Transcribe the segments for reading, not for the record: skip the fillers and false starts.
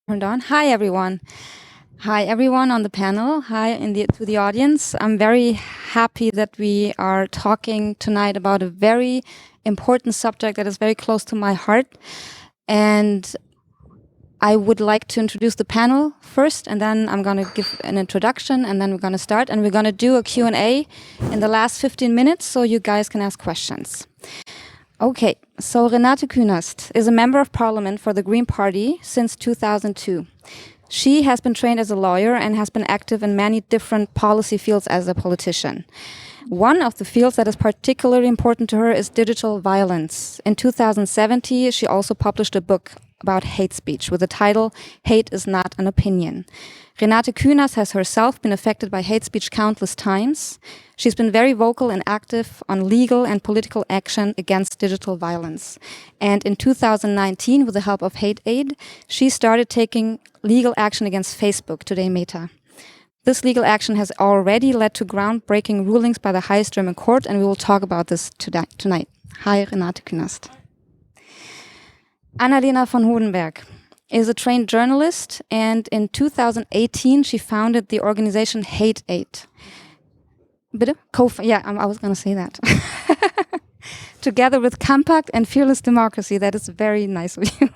Turned on. Hi, everyone. Hi, everyone on the panel. Hi, to the audience. I'm very happy that we are talking tonight about a very important subject that is very close to my heart. And I would like to introduce the panel first, and then I'm going to give an introduction, and then we're going to start. And we're going to do a Q&A in the last 15 minutes, so you guys can ask questions. Okay, so Renate Künast is a member of parliament for the Green Party since 2002. She has been trained as a lawyer and has been active in many different policy fields as a politician. One of the fields that is particularly important to her is digital violence. In 2017, she also published a book about hate speech with the title, Hate is Not an Opinion. Renate Künast has herself been affected by hate speech countless times. She's been very vocal and active on legal and political action against digital violence. And in 2019, with the help of Hate Aid, she started taking legal action against Facebook, today Meta. This legal action has already led to groundbreaking rulings by the highest German court, and we will talk about this tonight. Hi, Renate Künast. Annalena von Hodenberg is a trained journalist, and in 2018 she founded the organization Hate Aid. Bitte? I was going to say that. Together with Compact and Fearless Democracy. That is very nice of you.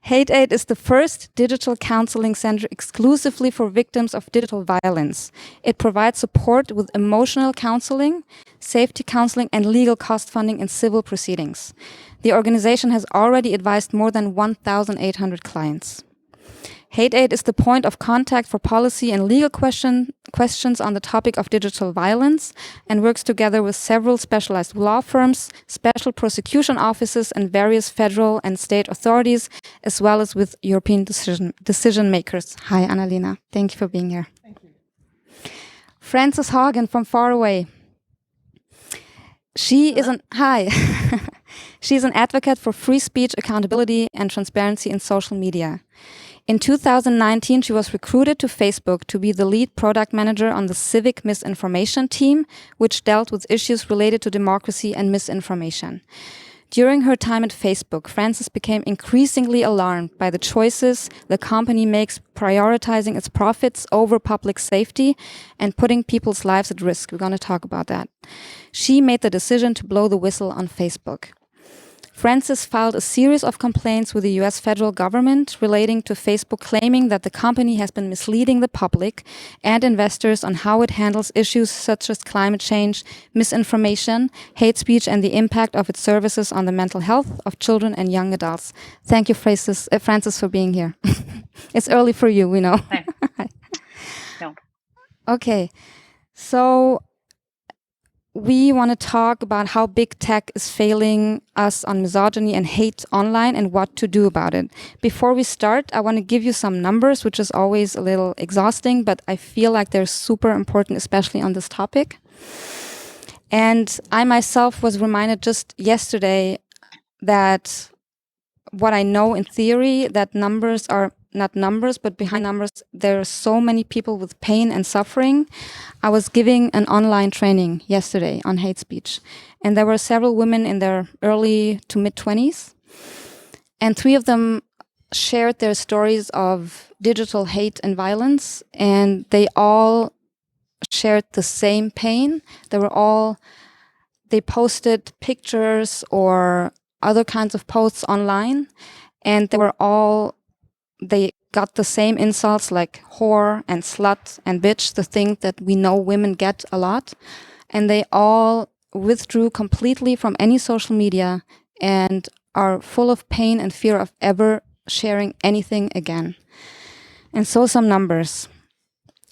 Hate Aid is the first digital counseling center exclusively for victims of digital violence. It provides support with emotional counseling, safety counseling, and legal cost funding in civil proceedings. The organization has already advised more than 1,800 clients. Hate Aid is the point of contact for policy and legal questions on the topic of digital violence and works together with several specialized law firms, special prosecution offices, and various federal and state authorities, as well as with European decision makers. Hi, Annalena. Thank you for being here. Thank you. Frances Haugen from far away. She is an advocate for free speech, accountability, and transparency in social media. In 2019, she was recruited to Facebook to be the lead product manager on the civic misinformation team, which dealt with issues related to democracy and misinformation. During her time at Facebook, Frances became increasingly alarmed by the choices the company makes prioritizing its profits over public safety and putting people's lives at risk. We're going to talk about that. She made the decision to blow the whistle on Facebook. Frances filed a series of complaints with the US federal government relating to Facebook claiming that the company has been misleading the public and investors on how it handles issues such as climate change, misinformation, hate speech, and the impact of its services on the mental health of children and young adults. Thank you, Frances, for being here. It's early for you, we know. No. Okay, so we want to talk about how big tech is failing us on misogyny and hate online and what to do about it. Before we start, I want to give you some numbers, which is always a little exhausting, but I feel like they're super important, especially on this topic. And I myself was reminded just yesterday that what I know in theory, that numbers are not numbers, but behind numbers, there are so many people with pain and suffering. I was giving an online training yesterday on hate speech, and there were several women in their early to mid-20s, and 3 of them shared their stories of digital hate and violence, and they all shared the same pain. They posted pictures or other kinds of posts online, and they got the same insults like whore and slut and bitch, the thing that we know women get a lot. And they all withdrew completely from any social media and are full of pain and fear of ever sharing anything again. And so some numbers.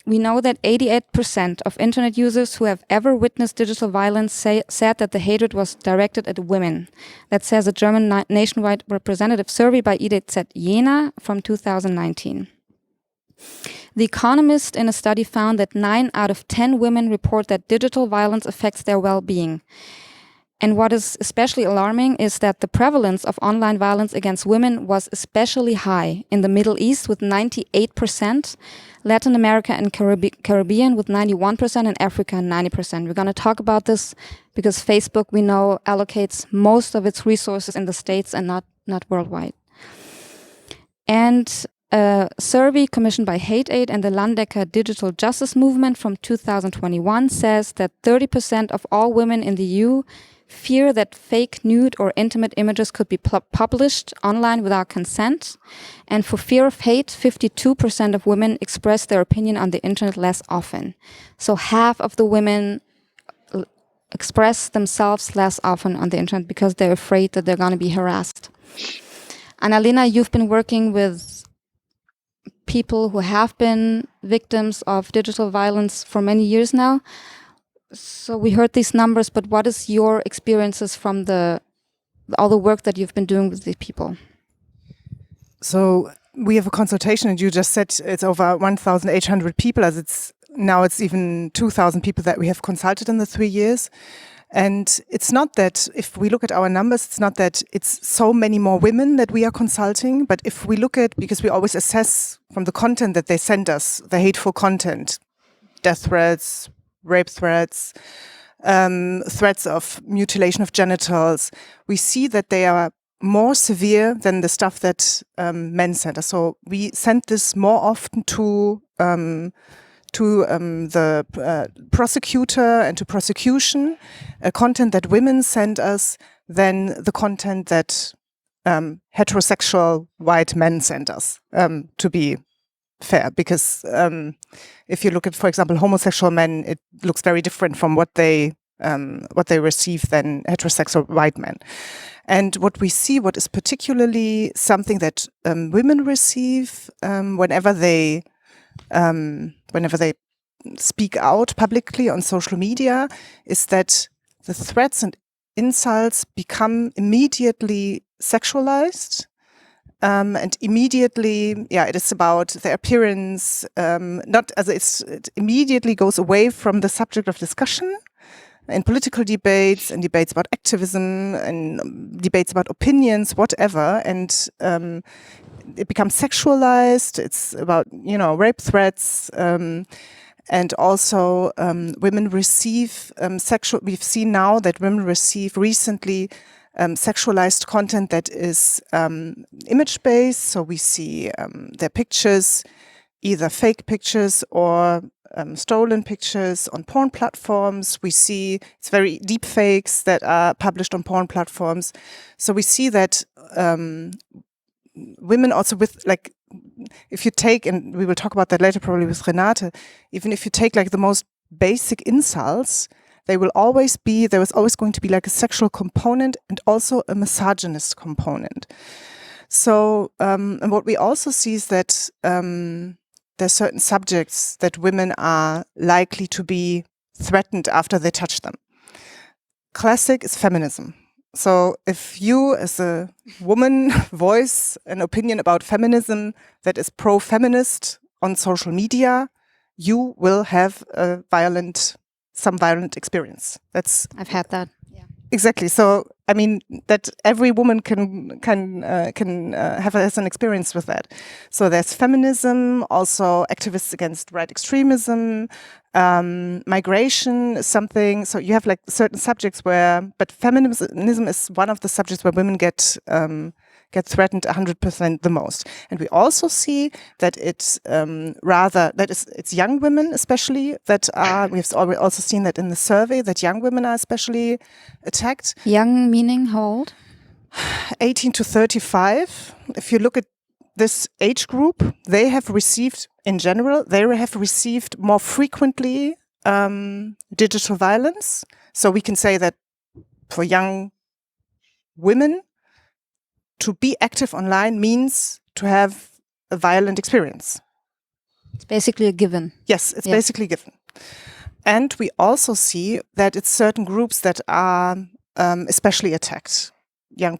We know that 88% of internet users who have ever witnessed digital violence said that the hatred was directed at women. That says a German nationwide representative survey by IDZ Jena from 2019. The Economist in a study found that 9 out of 10 women report that digital violence affects their well-being. And what is especially alarming is that the prevalence of online violence against women was especially high in the Middle East with 98%, Latin America and Caribbean with 91%, and Africa 90%. We're going to talk about this because Facebook, we know, allocates most of its resources in the States and not worldwide. And a survey commissioned by Hate Aid and the Landecker Digital Justice Movement from 2021 says that 30% of all women in the EU fear that fake nude or intimate images could be published online without consent. And for fear of hate, 52% of women express their opinion on the internet less often. So half of the women express themselves less often on the internet because they're afraid that they're going to be harassed. Annalena, you've been working with people who have been victims of digital violence for many years now. So we heard these numbers, but what is your experiences from all the work that you've been doing with these people? So we have a consultation, and you just said it's over 1,800 people, as it's even 2,000 people that we have consulted in the 3 years. And it's not that, if we look at our numbers, it's not that it's so many more women that we are consulting, but if we look at, because we always assess from the content that they send us, the hateful content, death threats, rape threats, threats of mutilation of genitals, we see that they are more severe than the stuff that men send us. So we send this more often to the prosecutor and to prosecution, content that women send us than the content that heterosexual white men send us, to be fair. Because if you look at, for example, homosexual men, it looks very different from what they receive than heterosexual white men. And what we see, what is particularly something that women receive whenever they speak out publicly on social media, is that the threats and insults become immediately sexualized. And immediately, it is about their appearance. It immediately goes away from the subject of discussion in political debates and debates about activism and debates about opinions, whatever. And it becomes sexualized. It's about, rape threats. And also women receive we've seen now that women receive recently sexualized content that is image-based. So we see their pictures, either fake pictures or stolen pictures on porn platforms. We see it's very deep fakes that are published on porn platforms. So we see that women also if you take, and we will talk about that later probably with Renate, even if you take the most basic insults, there was always going to be a sexual component and also a misogynist component. So, and what we also see is that there are certain subjects that women are likely to be threatened after they touch them. Classic is feminism. So if you, as a woman, voice an opinion about feminism that is pro-feminist on social media, you will have some violent experience. I've had that. Yeah. Exactly. So I mean that every woman can has an experience with that. So there's feminism, also activists against right extremism, migration is something. So you have certain subjects but feminism is one of the subjects where women get threatened 100% the most. And we also see that it's it's young women especially that are, we've also seen that in the survey, that young women are especially attacked. Young meaning how old? 18 to 35. If you look at this age group, they have received more frequently digital violence. So we can say that for young women, to be active online means to have a violent experience. It's basically a given. Yes, it's basically given. And we also see that it's certain groups that are especially attacked. Young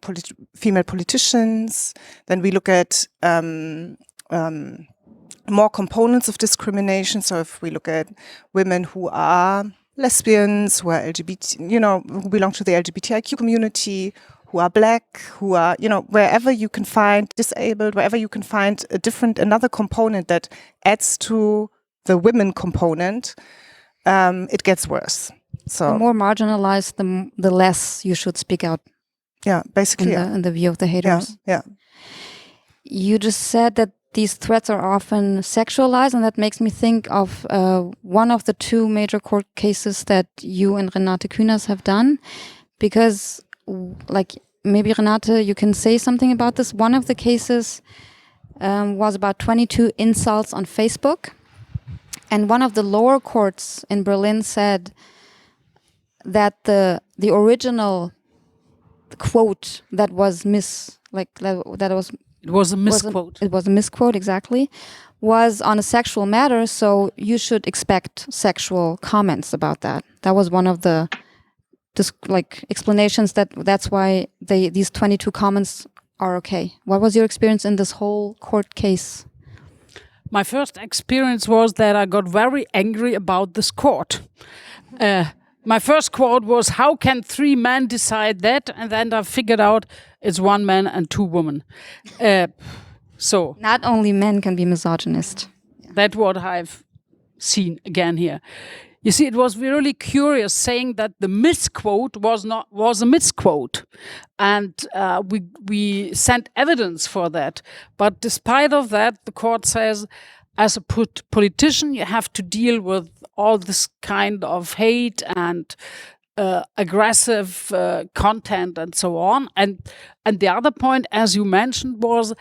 female politicians. Then we look at more components of discrimination. So if we look at women who are lesbians, who are LGBT, who belong to the LGBTIQ community, who are Black, who are, wherever you can find disabled, wherever you can find another component that adds to the women component, it gets worse. So the more marginalized, the less you should speak out. Yeah, basically. In the view of the haters. Yeah. you just said that these threats are often sexualized, and that makes me think of one of the two major court cases that you and Renate Künast have done, because like maybe Renate, you can say something about this. One of the cases was about 22 insults on Facebook, and one of the lower courts in Berlin said that the original quote that was it was a misquote. It was a misquote, exactly. Was on a sexual matter, so you should expect sexual comments about that. That was one of the explanations that's why these 22 comments are okay. What was your experience in this whole court case? My first experience was that I got very angry about this court. My first quote was, "How can 3 men decide that?" And then I figured out it's 1 man and 2 women. So not only men can be misogynist. That's what I've seen again here. You see, it was really curious saying that the misquote was a misquote, and we sent evidence for that. But despite of that, the court says, as a politician, you have to deal with all this kind of hate and aggressive content and so on. And the other point, as you mentioned, was,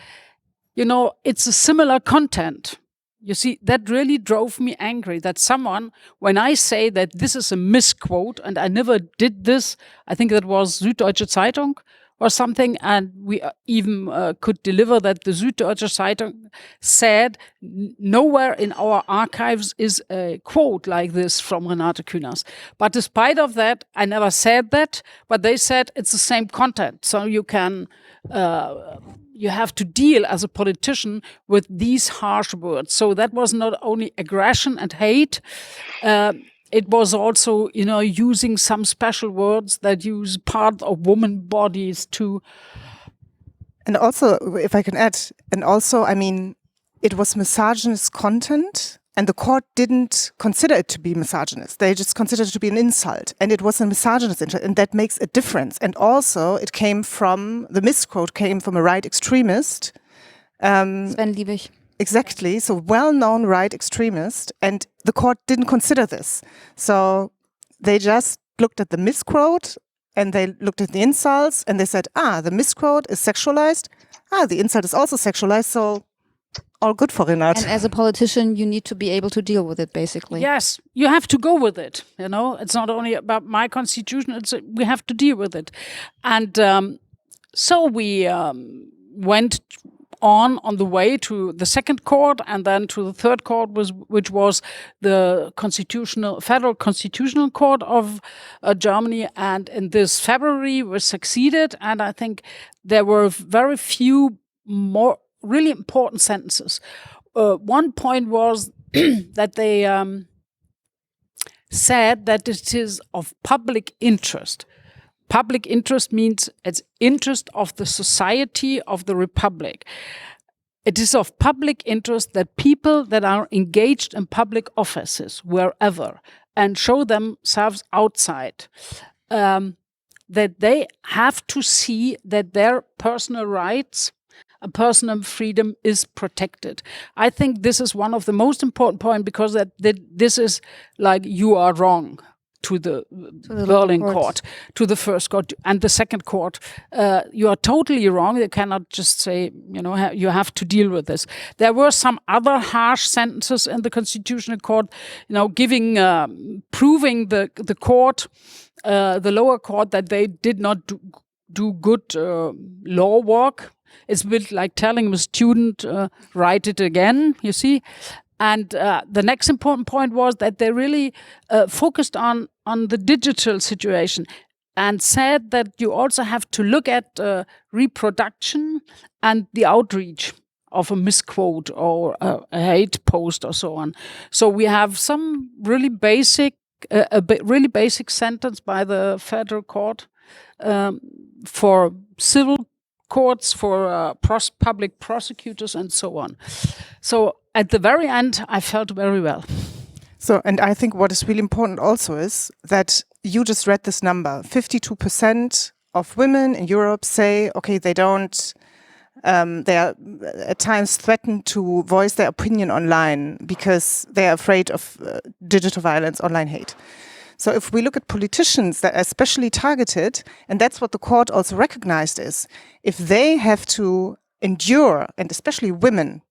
it's a similar content. You see, that really drove me angry, that someone, when I say that this is a misquote, and I never did this, I think that was Süddeutsche Zeitung or something, and we even could deliver that the Süddeutsche Zeitung said nowhere in our archives is a quote like this from Renate Künast. But despite of that, I never said that, but they said it's the same content. So you can, you have to deal as a politician with these harsh words. So that was not only aggression and hate, it was also, using some special words that use part of women bodies to. And also, if I can add, and also, I mean, it was misogynist content, and the court didn't consider it to be misogynist. They just considered it to be an insult, and it was a misogynist insult, and that makes a difference. And also, the misquote came from a right extremist. Sven Liebig. Exactly. So well-known right extremist, and the court didn't consider this. So they just looked at the misquote, and they looked at the insults, and they said, the misquote is sexualized. The insult is also sexualized. So all good for Renate. And as a politician, you need to be able to deal with it, basically. Yes, you have to go with it. It's not only about my constitution. We have to deal with it. And so we went on the way to the second court, and then to the third court, which was the Federal Constitutional Court of Germany. And in this February, we succeeded, and I think there were very few more really important sentences. One point was that they said that it is of public interest. Public interest means it's interest of the society of the republic. It is of public interest that people that are engaged in public offices, wherever, and show themselves outside, that they have to see that their personal rights and personal freedom is protected. I think this is one of the most important points, because that this is like, you are wrong. To the Berlin court, to the first court, and the second court. You are totally wrong. They cannot just say, you have to deal with this. There were some other harsh sentences in the Constitutional Court, proving the court, the lower court, that they did not do good law work. It's a bit like telling a student, write it again, you see. And the next important point was that they really focused on the digital situation, and said that you also have to look at reproduction and the outreach of a misquote or a hate post or so on. So we have some really basic sentence by the federal court for civil courts, for public prosecutors, and so on. So at the very end, I felt very well. So, and I think what is really important also is that you just read this number. 52% of women in Europe say, okay, they don't They are at times threatened to voice their opinion online because they are afraid of digital violence, online hate. So if we look at politicians that are especially targeted, and that's what the court also recognized is, if they have to endure, and especially women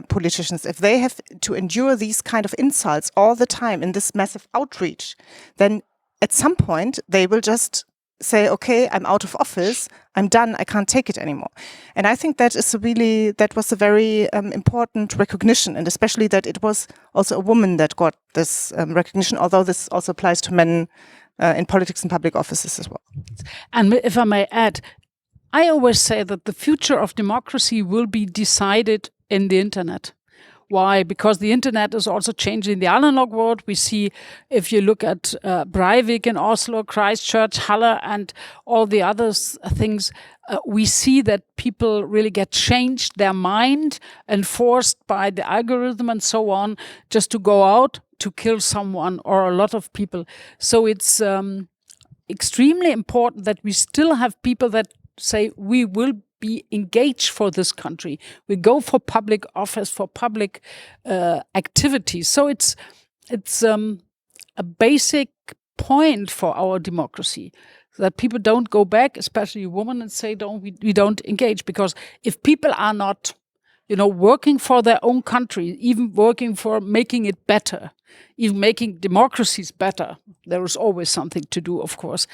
politicians, if they have to endure these kind of insults all the time in this massive outreach, then at some point they will just say, okay, I'm out of office, I'm done, I can't take it anymore. And I think that was a very important recognition, and especially that it was also a woman that got this recognition, although this also applies to men in politics and public offices as well. And if I may add, I always say that the future of democracy will be decided in the internet. Why? Because the internet is also changing the analog world. We see, if you look at Breivik in Oslo, Christchurch, Halle, and all the other things, we see that people really get changed their mind and forced by the algorithm and so on just to go out to kill someone or a lot of people. So it's extremely important that we still have people that say we will be engaged for this country. We go for public office, for public activities. So it's a basic point for our democracy that people don't go back, especially women, and say we don't engage. Because if people are not, working for their own country, even working for making it better, even making democracies better, there is always something to do, of course.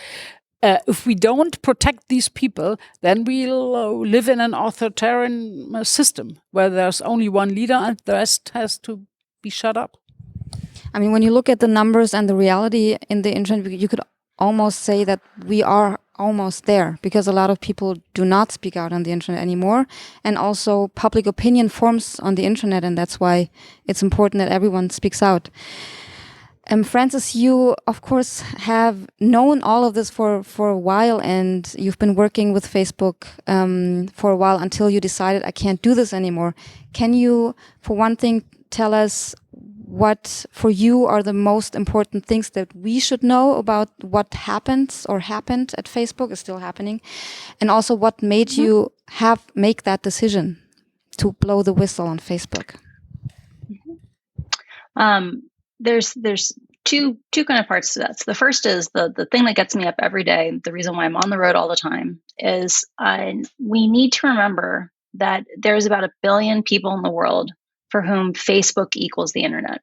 If we don't protect these people, then we'll live in an authoritarian system where there's only one leader and the rest has to be shut up. I mean, when you look at the numbers and the reality in the internet, you could almost say that we are almost there, because a lot of people do not speak out on the internet anymore. And also public opinion forms on the internet, and that's why it's important that everyone speaks out. Francis, you, of course, have known all of this for a while, and you've been working with Facebook for a while until you decided, I can't do this anymore. Can you, for one thing, tell us what, for you, are the most important things that we should know about what happens or happened at Facebook, is still happening, and also what made you make that decision to blow the whistle on Facebook? There's two kind of parts to that. So the first is the thing that gets me up every day. The reason why I'm on the road all the time is we need to remember that there's about 1 billion people in the world for whom Facebook equals the internet,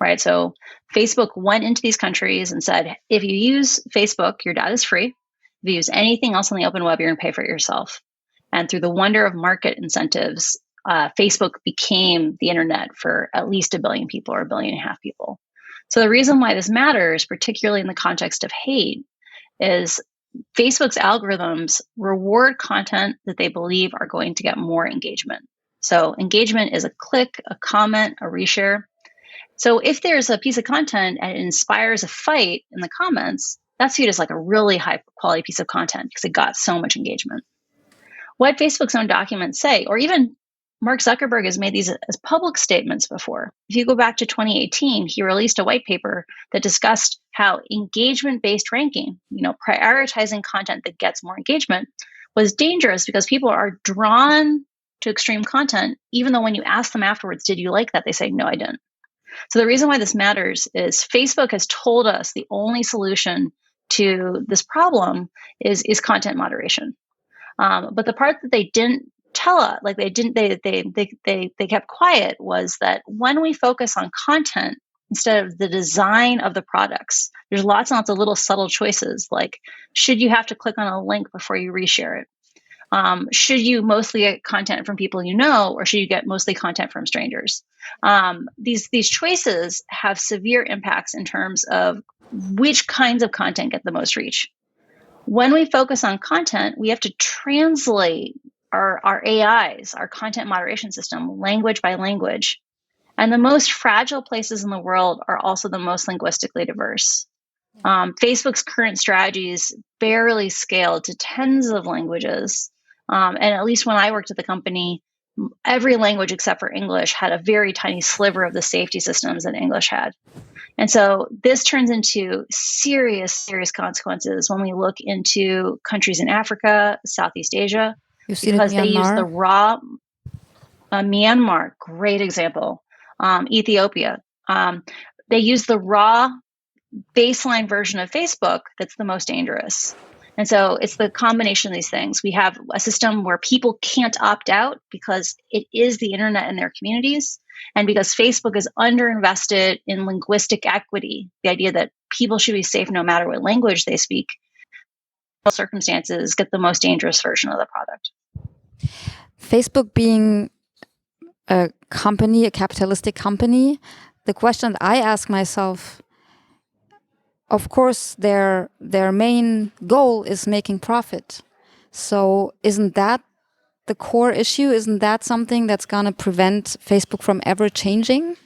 right? So Facebook went into these countries and said, if you use Facebook, your data is free. If you use anything else on the open web, you're going to pay for it yourself. And through the wonder of market incentives, Facebook became the internet for at least 1 billion people or 1.5 billion people. So the reason why this matters, particularly in the context of hate, is Facebook's algorithms reward content that they believe are going to get more engagement. So engagement is a click, a comment, a reshare. So if there's a piece of content and it inspires a fight in the comments, that's viewed as like a really high quality piece of content because it got so much engagement. What Facebook's own documents say, or even Mark Zuckerberg has made these as public statements before. If you go back to 2018, he released a white paper that discussed how engagement-based ranking, prioritizing content that gets more engagement, was dangerous because people are drawn to extreme content, even though when you ask them afterwards, did you like that? They say, no, I didn't. So the reason why this matters is Facebook has told us the only solution to this problem is content moderation. But the part that they didn't tell us, like they kept quiet, was that when we focus on content instead of the design of the products, there's lots and lots of little subtle choices, like should you have to click on a link before you reshare it? Should you mostly get content from people you know, or should you get mostly content from strangers? These choices have severe impacts in terms of which kinds of content get the most reach. When we focus on content, we have to translate our AIs, our content moderation system, language by language. And the most fragile places in the world are also the most linguistically diverse. Facebook's current strategies barely scaled to tens of languages. And at least when I worked at the company, every language except for English had a very tiny sliver of the safety systems that English had. And so this turns into serious, serious consequences when we look into countries in Africa, Southeast Asia. You see it in because they use Myanmar? the raw Myanmar, great example. Ethiopia, they use the raw baseline version of Facebook that's the most dangerous. And so it's the combination of these things. We have a system where people can't opt out because it is the internet in their communities, and because Facebook is underinvested in linguistic equity, the idea that people should be safe no matter what language they speak. Circumstances get the most dangerous version of the product. Facebook being a company, a capitalistic company, the question that I ask myself, of course, their main goal is making profit. So isn't that the core issue? Isn't that something that's going to prevent Facebook from ever changing?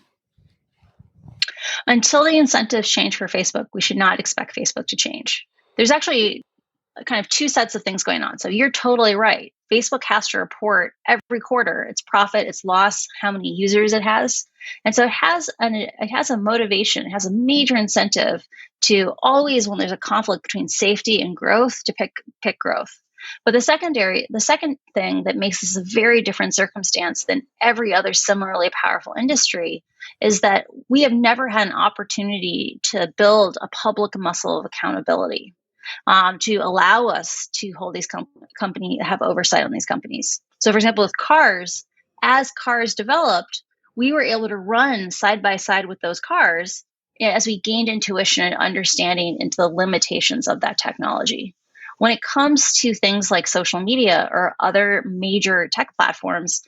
Until the incentives change for Facebook, we should not expect Facebook to change. There's actually kind of two sets of things going on. So you're totally right. Facebook has to report every quarter its profit, its loss, how many users it has. And so it has a motivation, it has a major incentive to always, when there's a conflict between safety and growth, to pick growth. But the second thing that makes this a very different circumstance than every other similarly powerful industry is that we have never had an opportunity to build a public muscle of accountability. To allow us to hold these companies, have oversight on these companies. So, for example, with cars, as cars developed, we were able to run side by side with those cars as we gained intuition and understanding into the limitations of that technology. When it comes to things like social media or other major tech platforms,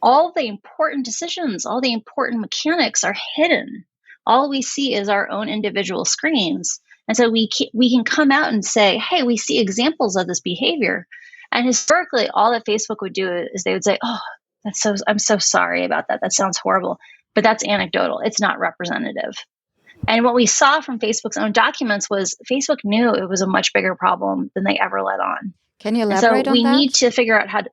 all the important decisions, all the important mechanics are hidden. All we see is our own individual screens. And so we can come out and say, hey, we see examples of this behavior. And historically, all that Facebook would do is they would say, oh, I'm so sorry about that. That sounds horrible. But that's anecdotal. It's not representative. And what we saw from Facebook's own documents was Facebook knew it was a much bigger problem than they ever let on. Can you elaborate on that? So we need to figure out how to.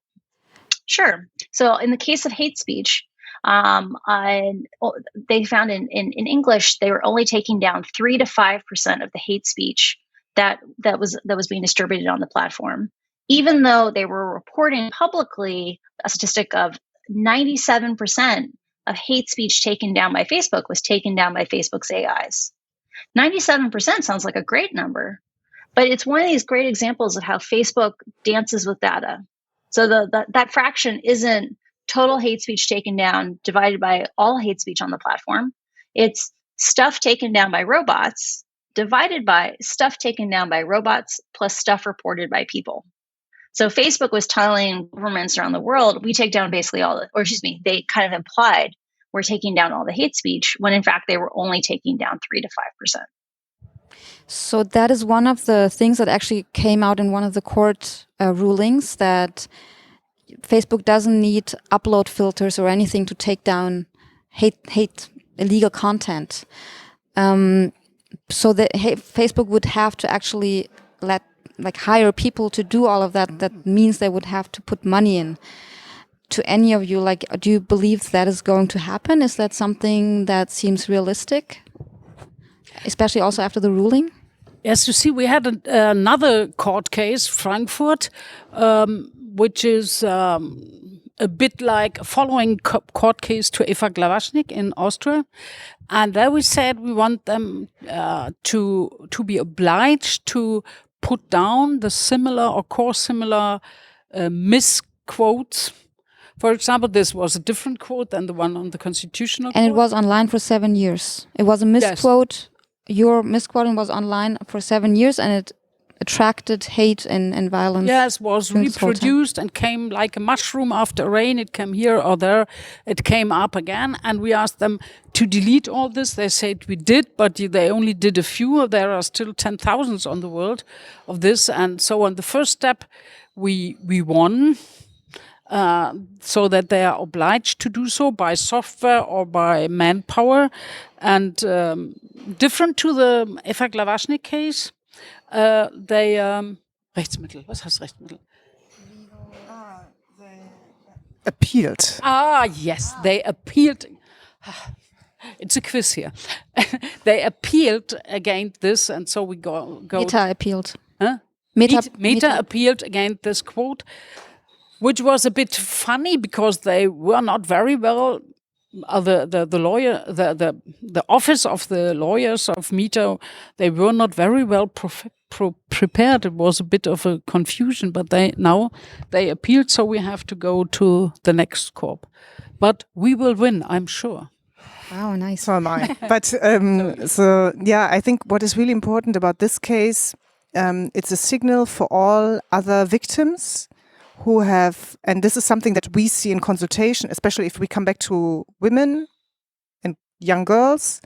Sure. So in the case of hate speech, they found in English, they were only taking down 3 to 5% of the hate speech that was being distributed on the platform, even though they were reporting publicly a statistic of 97% of hate speech taken down by Facebook was taken down by Facebook's AIs. 97% sounds like a great number, but it's one of these great examples of how Facebook dances with data. So that fraction isn't total hate speech taken down divided by all hate speech on the platform. It's stuff taken down by robots divided by stuff taken down by robots plus stuff reported by people. So Facebook was telling governments around the world, we take down basically they kind of implied we're taking down all the hate speech when in fact they were only taking down 3 to 5%. So that is one of the things that actually came out in one of the court rulings, that Facebook doesn't need upload filters or anything to take down hate illegal content. So that Facebook would have to actually hire people to do all of that. That means they would have to put money in. To any of you, do you believe that is going to happen? Is that something that seems realistic, especially also after the ruling? Yes, you see, we had another court case, Frankfurt, which is a bit like a following court case to Eva Glavaschnik in Austria. And there we said we want them to be obliged to put down the similar or core-similar misquotes. For example, this was a different quote than the one on the constitutional And court. it was online for 7 years. It was a misquote. Yes. Your misquoting was online for 7 years, and it attracted hate and violence. Yes, was reproduced and came like a mushroom after rain. It came here or there. It came up again. And we asked them to delete all this. They said we did, but they only did a few. There are still 10,000s on the world of this. And so on the first step, we won. So that they are obliged to do so by software or by manpower. And different to the Eva Glavaschnik case, they Rechtsmittel. Was heißt Rechtsmittel? They appealed. Yes, they appealed. It's a quiz here. They appealed against this, and so we go. Meta appealed. Huh? Meta appealed against this quote. which was a bit funny because they were not very well. The lawyer, the office of the lawyers of Mito, they were not very well prepared. It was a bit of a confusion, but they appealed, so we have to go to the next court. But we will win, I'm sure. Wow, nice. So am I. But so yeah, I think what is really important about this case, it's a signal for all other victims who have, and this is something that we see in consultation, especially if we come back to women and young girls,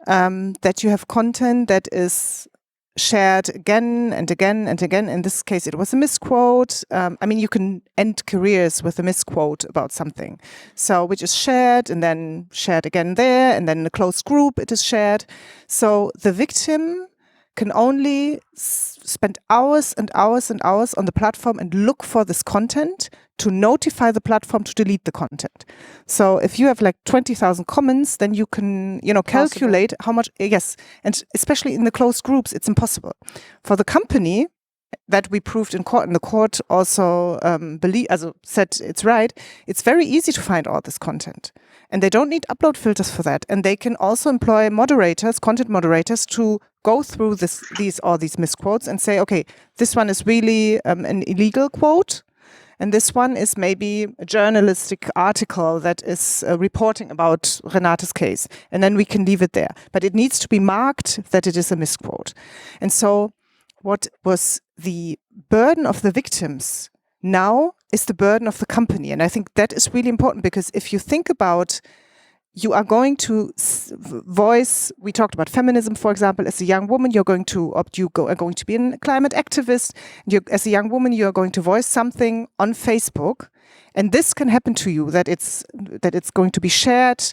that you have content that is shared again and again and again. In this case, it was a misquote. I mean, you can end careers with a misquote about something. So, which is shared and then shared again there, and then in a closed group, it is shared. So the victim can only spend hours and hours and hours on the platform and look for this content to notify the platform to delete the content. So if you have like 20,000 comments, then you can, calculate how much, yes. And especially in the closed groups, it's impossible. For the company, that we proved in court, and the court also said it's right, it's very easy to find all this content. And they don't need upload filters for that. And they can also employ moderators, content moderators, to go through these misquotes and say, okay, this one is really an illegal quote. And this one is maybe a journalistic article that is reporting about Renate's case. And then we can leave it there. But it needs to be marked that it is a misquote. And so what was the burden of the victims now is the burden of the company. And I think that is really important, because if you think about, you are going to voice, we talked about feminism, for example, as a young woman, are going to be a climate activist. As a young woman, you are going to voice something on Facebook. And this can happen to you, that it's going to be shared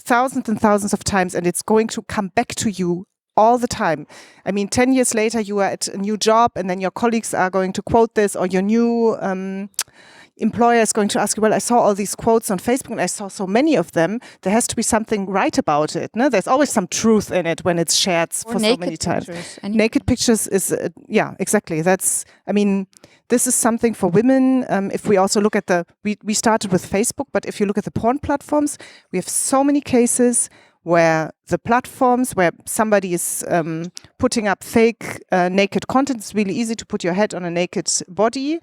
thousands and thousands of times, and it's going to come back to you all the time. I mean, 10 years later, you are at a new job, and then your colleagues are going to quote this, or your new employer is going to ask you, well, I saw all these quotes on Facebook and I saw so many of them. There has to be something right about it. No? There's always some truth in it when it's shared for so many times. Naked pictures is, exactly. This is something for women. If we also look at we started with Facebook, but if you look at the porn platforms, we have so many cases where the platforms, where somebody is putting up fake naked content. It's really easy to put your head on a naked body,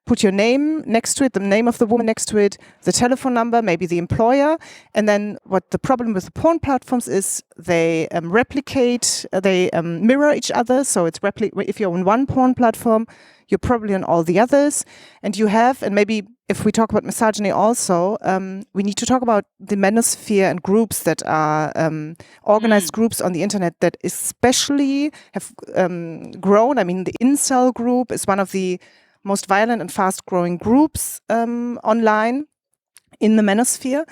put your name next to it, the name of the woman next to it, the telephone number, maybe the employer. And then what the problem with the porn platforms is, they replicate, they mirror each other. So it's if you're on one porn platform, you're probably on all the others. And you have, and maybe if we talk about misogyny also, we need to talk about the manosphere and groups that are organized groups on the internet that especially have grown. I mean, the incel group is one of the most violent and fast-growing groups online in the manosphere,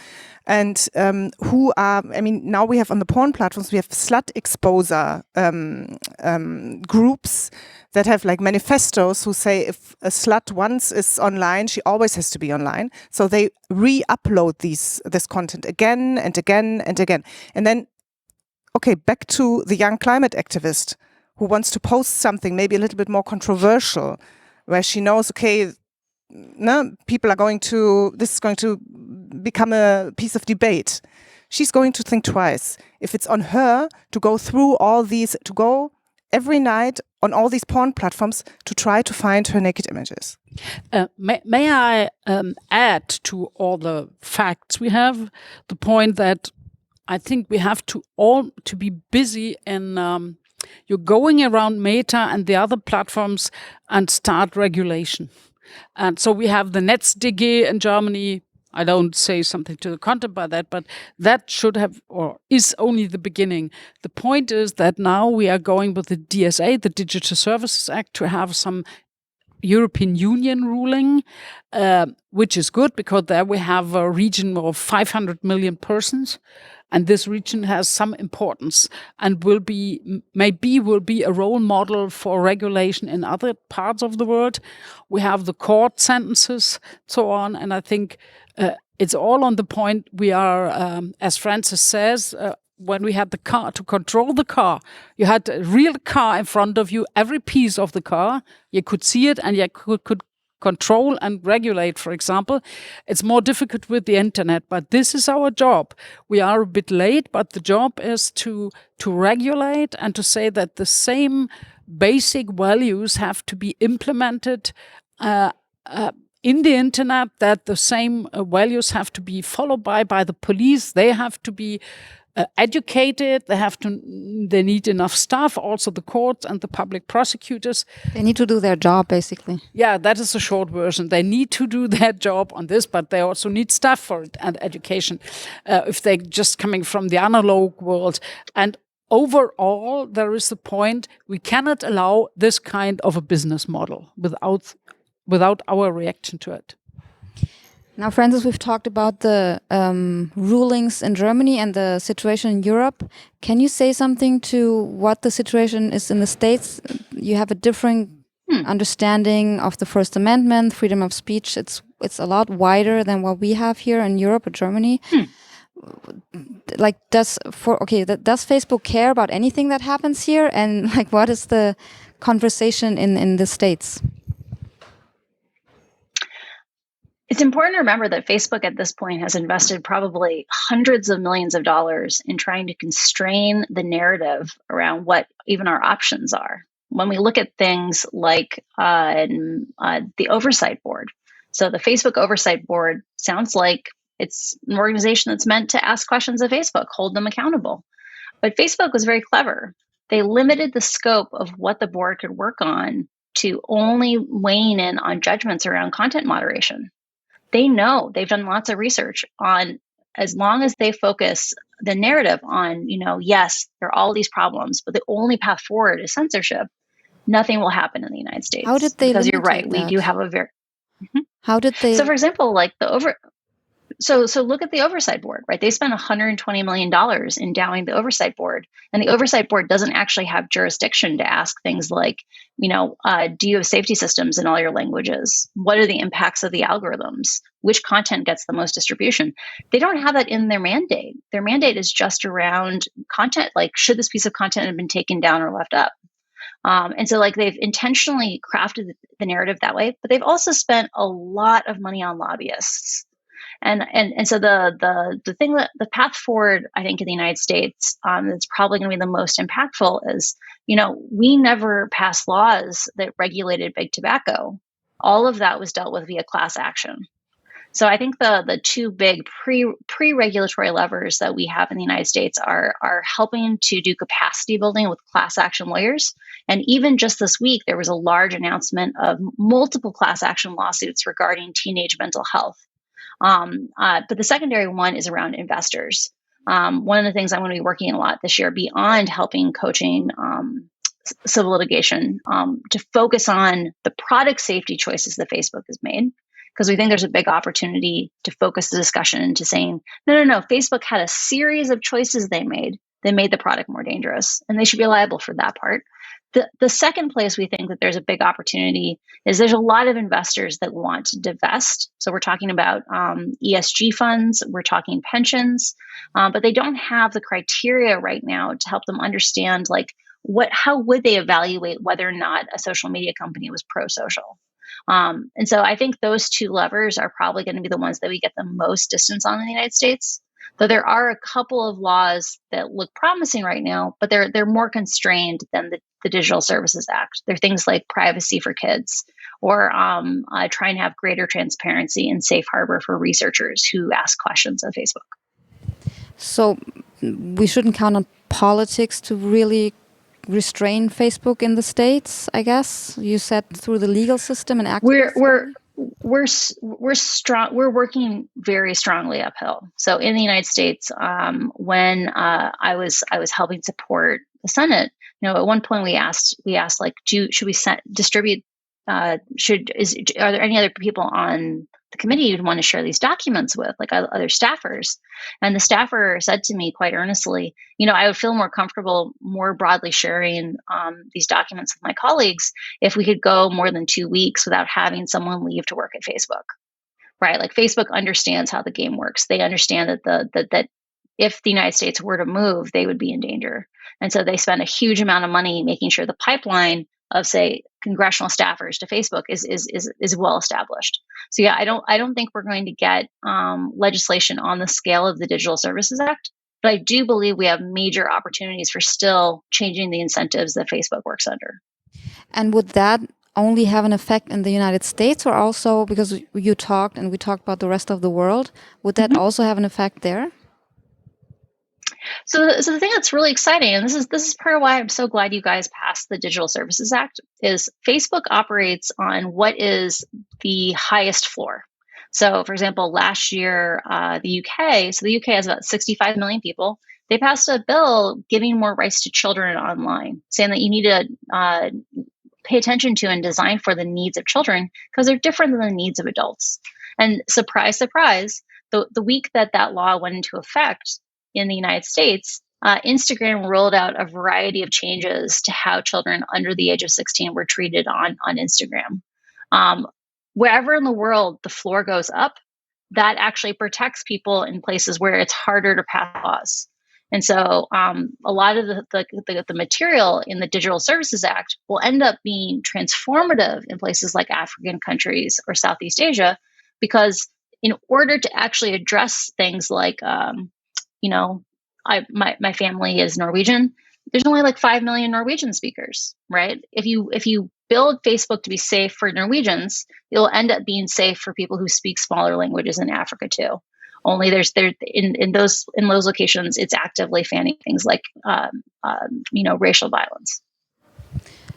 and now we have on the porn platforms, we have slut exposer groups that have like manifestos who say if a slut once is online, she always has to be online. So they re-upload this content again and again and again. And then, okay, back to the young climate activist who wants to post something maybe a little bit more controversial, where she knows, okay, people are this is going to become a piece of debate. She's going to think twice if it's on her to go through all these, to go every night on all these porn platforms to try to find her naked images. May I add to all the facts we have the point that I think we have to be busy in you're going around Meta and the other platforms and start regulation. And so we have the Netzdg in Germany. I don't say something to the content by that, but that should have, or is only the beginning. The point is that now we are going with the DSA, the Digital Services Act, to have some European Union ruling, which is good because there we have a region of 500 million persons. And this region has some importance and will be a role model for regulation in other parts of the world. We have the court sentences, so on. And I think it's all on the point. We are, as Francis says, when we had the car, to control the car, you had a real car in front of you, every piece of the car, you could see it and you could control and regulate, for example. It's more difficult with the internet, but this is our job. We are a bit late, but the job is to regulate and to say that the same basic values have to be implemented in the internet, that the same values have to be followed by the police. They have to be educated. They need enough staff, also the courts and the public prosecutors. They need to do their job, basically. Yeah, that is the short version. They need to do their job on this, but they also need staff for it and education if they're just coming from the analog world. And overall, there is the point, we cannot allow this kind of a business model without our reaction to it. Now, Francis, we've talked about the rulings in Germany and the situation in Europe. Can you say something to what the situation is in the States? You have a different understanding of the First Amendment, freedom of speech. It's a lot wider than what we have here in Europe or Germany. Like, does Facebook care about anything that happens here? And like, what is the conversation in the States? It's important to remember that Facebook at this point has invested probably hundreds of millions of dollars in trying to constrain the narrative around what even our options are. When we look at things like the oversight board. So the Facebook oversight board sounds like it's an organization that's meant to ask questions of Facebook, hold them accountable. But Facebook was very clever. They limited the scope of what the board could work on to only weighing in on judgments around content moderation. They know, they've done lots of research on, as long as they focus the narrative on, yes, there are all these problems, but the only path forward is censorship, nothing will happen in the United States. How did they? Because you're right, we do have a very... How did they? So for example, like So look at the oversight board, right? They spent $120 million endowing the oversight board. And the oversight board doesn't actually have jurisdiction to ask things like, do you have safety systems in all your languages? What are the impacts of the algorithms? Which content gets the most distribution? They don't have that in their mandate. Their mandate is just around content, like should this piece of content have been taken down or left up? And so they've intentionally crafted the narrative that way, but they've also spent a lot of money on lobbyists. And so the thing that the path forward, I think, in the United States that's probably going to be the most impactful is, we never passed laws that regulated big tobacco. All of that was dealt with via class action. So I think the two big pre-regulatory levers that we have in the United States are helping to do capacity building with class action lawyers. And even just this week, there was a large announcement of multiple class action lawsuits regarding teenage mental health. But the secondary one is around investors. One of the things I'm going to be working a lot this year, beyond helping coaching civil litigation, to focus on the product safety choices that Facebook has made, because we think there's a big opportunity to focus the discussion into saying, no, Facebook had a series of choices they made that made the product more dangerous, and they should be liable for that part. The second place we think that there's a big opportunity is there's a lot of investors that want to divest. So we're talking about ESG funds, we're talking pensions, but they don't have the criteria right now to help them understand how would they evaluate whether or not a social media company was pro-social. And so I think those two levers are probably going to be the ones that we get the most distance on in the United States. Though there are a couple of laws that look promising right now, but they're more constrained than the Digital Services Act. They're things like privacy for kids, or trying to have greater transparency and safe harbor for researchers who ask questions on Facebook. So we shouldn't count on politics to really restrain Facebook in the States, I guess. You said through the legal system and activism. We're strong. We're working very strongly uphill. So in the United States, when I was helping support the Senate, at one point we asked should we distribute? Are there any other people on the committee you'd want to share these documents with, like other staffers? And the staffer said to me quite earnestly, I would feel more comfortable more broadly sharing these documents with my colleagues if we could go more than 2 weeks without having someone leave to work at Facebook, right? Like Facebook understands how the game works. They understand that if the United States were to move, they would be in danger. And so they spend a huge amount of money making sure the pipeline say, congressional staffers to Facebook is well established. So yeah, I don't think we're going to get legislation on the scale of the Digital Services Act, but I do believe we have major opportunities for still changing the incentives that Facebook works under. And would that only have an effect in the United States, or also, because you talked and we talked about the rest of the world, would that also have an effect there? So the thing that's really exciting, and this is part of why I'm so glad you guys passed the Digital Services Act, is Facebook operates on what is the highest floor. So, for example, last year, the UK has about 65 million people. They passed a bill giving more rights to children online, saying that you need to pay attention to and design for the needs of children because they're different than the needs of adults. And surprise, surprise, the week that law went into effect in the United States, Instagram rolled out a variety of changes to how children under the age of 16 were treated on Instagram. Wherever in the world the floor goes up, that actually protects people in places where it's harder to pass laws. And so a lot of the material in the Digital Services Act will end up being transformative in places like African countries or Southeast Asia, because in order to actually address things like, my family is Norwegian, there's only like 5 million Norwegian speakers, right? If you build Facebook to be safe for Norwegians, it'll end up being safe for people who speak smaller languages in Africa too. Only in those locations, it's actively fanning things like racial violence.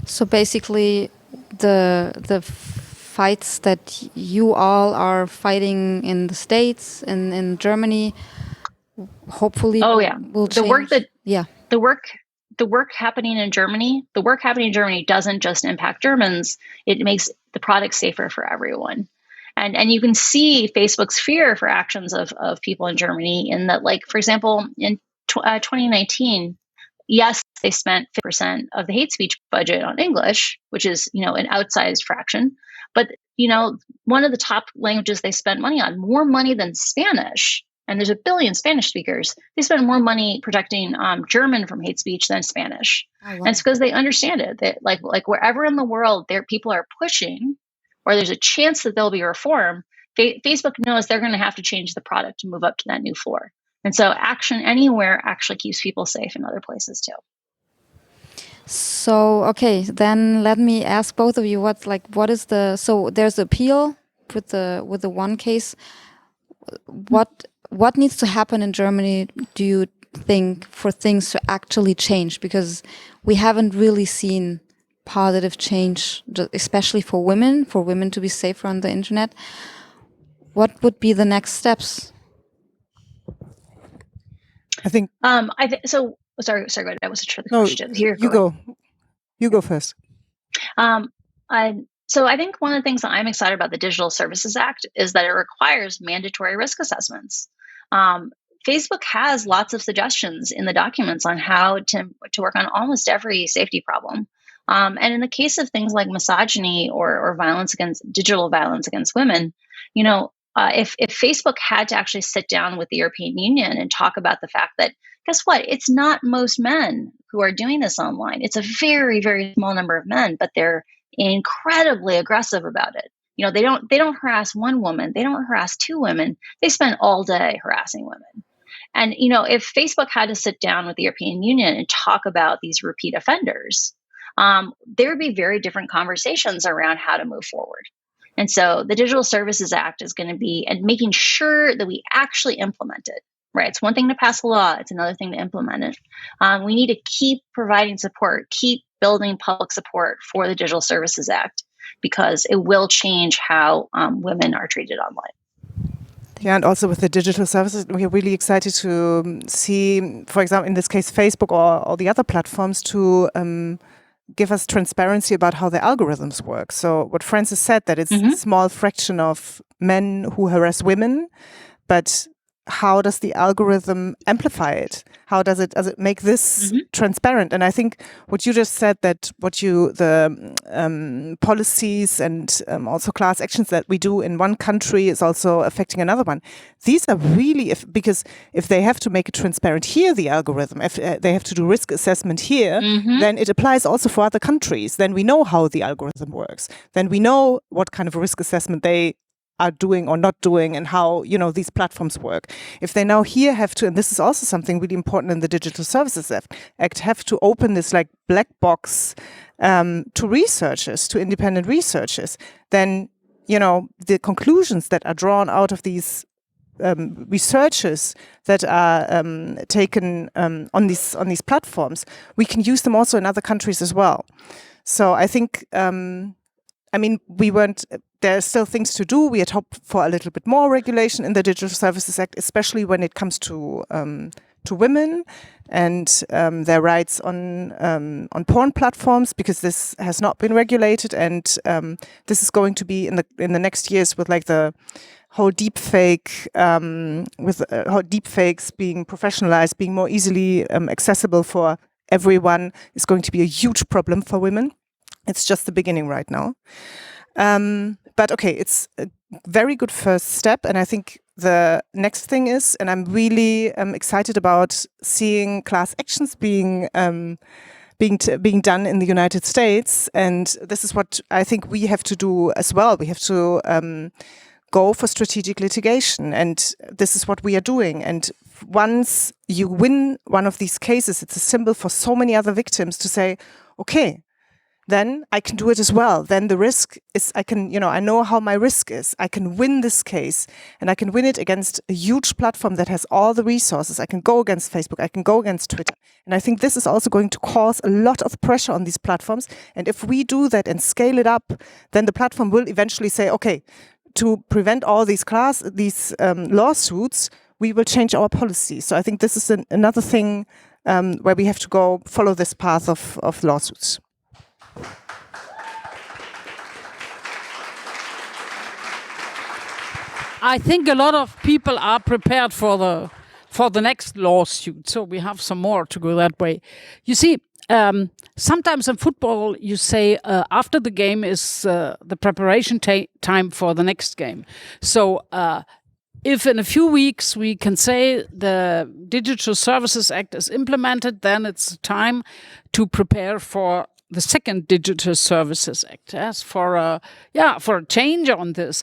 So basically, the fights that you all are fighting in the States and in Germany, hopefully, will change. The work happening in Germany doesn't just impact Germans. It makes the product safer for everyone. And you can see Facebook's fear for actions of people in Germany in that, like, for example, in 2019, yes, they spent 50% of the hate speech budget on English, which is, an outsized fraction. But, one of the top languages they spent money on, more money than Spanish, and there's 1 billion Spanish speakers, they spend more money protecting German from hate speech than Spanish. Oh, wow. And it's because they understand it, that like wherever in the world people are pushing, or there's a chance that there'll be reform, Facebook knows they're going to have to change the product to move up to that new floor. And so action anywhere actually keeps people safe in other places too. So, okay, then let me ask both of you, what is so there's appeal with the one case. What needs to happen in Germany, do you think, for things to actually change? Because we haven't really seen positive change, especially for women to be safer on the internet. What would be the next steps? I think. So. Sorry. Go ahead. That was a tricky question. Here, you go first. So I think one of the things that I'm excited about the Digital Services Act is that it requires mandatory risk assessments. Facebook has lots of suggestions in the documents on how to work on almost every safety problem. And in the case of things like misogyny or digital violence against women, if Facebook had to actually sit down with the European Union and talk about the fact that, guess what, it's not most men who are doing this online. It's a very, very small number of men, but they're incredibly aggressive about it. They don't harass one woman. They don't harass two women. They spend all day harassing women. And, if Facebook had to sit down with the European Union and talk about these repeat offenders, there would be very different conversations around how to move forward. And so the Digital Services Act is going to be making sure that we actually implement it, right? It's one thing to pass a law. It's another thing to implement it. We need to keep providing support, keep building public support for the Digital Services Act, because it will change how women are treated online. Yeah, and also with the digital services, we are really excited to see, for example, in this case, Facebook or the other platforms to give us transparency about how the algorithms work. So what Frances said, that it's a small fraction of men who harass women, but how does the algorithm amplify it? How does it make this transparent? And I think what you just said, that the policies and also class actions that we do in one country is also affecting another one. These are really, because if they have to make it transparent here, the algorithm, if they have to do risk assessment here, then it applies also for other countries. Then we know how the algorithm works. Then we know what kind of risk assessment they are doing or not doing, and how, these platforms work. If they now here have to, and this is also something really important in the Digital Services Act, have to open this like black box to researchers, to independent researchers, then, the conclusions that are drawn out of these researchers that are taken on these platforms, we can use them also in other countries as well. So I think, there are still things to do. We had hoped for a little bit more regulation in the Digital Services Act, especially when it comes to women and their rights on porn platforms, because this has not been regulated, and this is going to be in the next years with like the whole deepfake, with how deepfakes being professionalized, being more easily accessible for everyone, is going to be a huge problem for women. It's just the beginning right now. But okay, it's a very good first step. And I think the next thing is, and I'm really excited about seeing class actions being done in the United States. And this is what I think we have to do as well. We have to go for strategic litigation. And this is what we are doing. And once you win one of these cases, it's a symbol for so many other victims to say, okay, then I can do it as well. Then the risk is, I know how my risk is. I can win this case, and I can win it against a huge platform that has all the resources. I can go against Facebook. I can go against Twitter. And I think this is also going to cause a lot of pressure on these platforms. And if we do that and scale it up, then the platform will eventually say, okay, to prevent all these lawsuits, we will change our policy. So I think this is another thing where we have to follow this path of lawsuits. I think a lot of people are prepared for the next lawsuit, so we have some more to go that way. You see, sometimes in football, you say after the game is the preparation time for the next game. So if in a few weeks we can say the Digital Services Act is implemented, then it's time to prepare for the second Digital Services Act, yes, for a change on this,